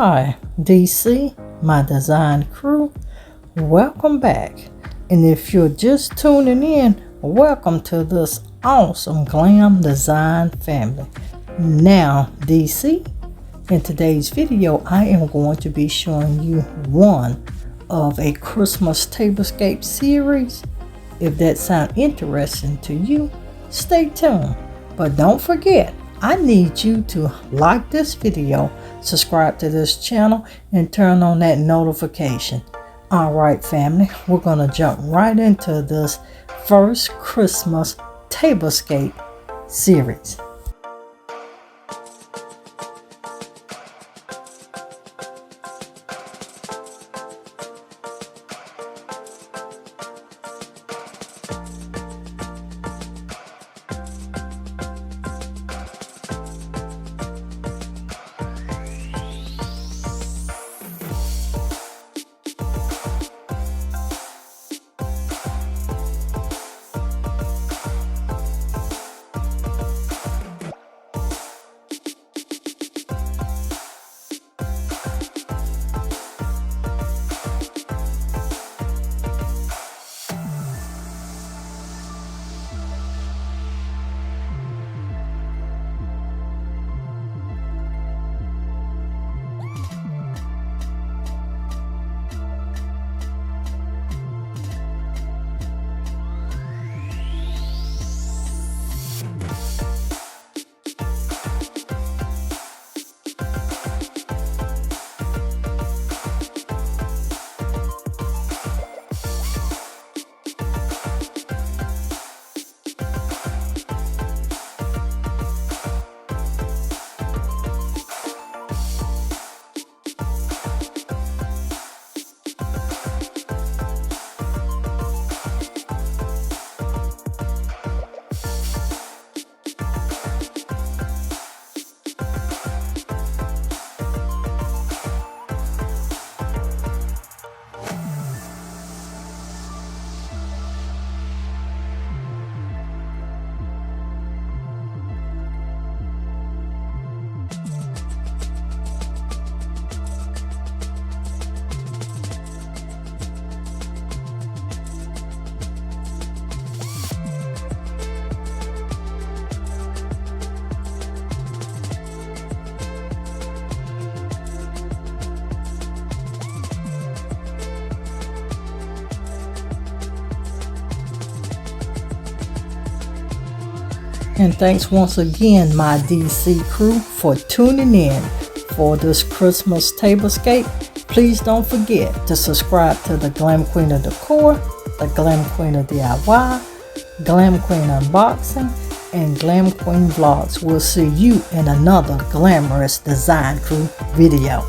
Hi, DC, my design crew. Welcome back. And if you're just tuning in, welcome to this awesome glam design family. Now, DC, in today's video, I am going to be showing you one of a Christmas Tablescape series. If that sounds interesting to you, stay tuned. But don't forget, I need you to like this video, subscribe to this channel, and turn on that notification. Alright family, we're going to jump right into this first Christmas Tablescape series. And thanks once again, my DC crew, for tuning in for this Christmas Tablescape. Please don't forget to subscribe to the Glam Queen of Decor, the Glam Queen of DIY, Glam Queen Unboxing, and Glam Queen Vlogs. We'll see you in another glamorous design crew video.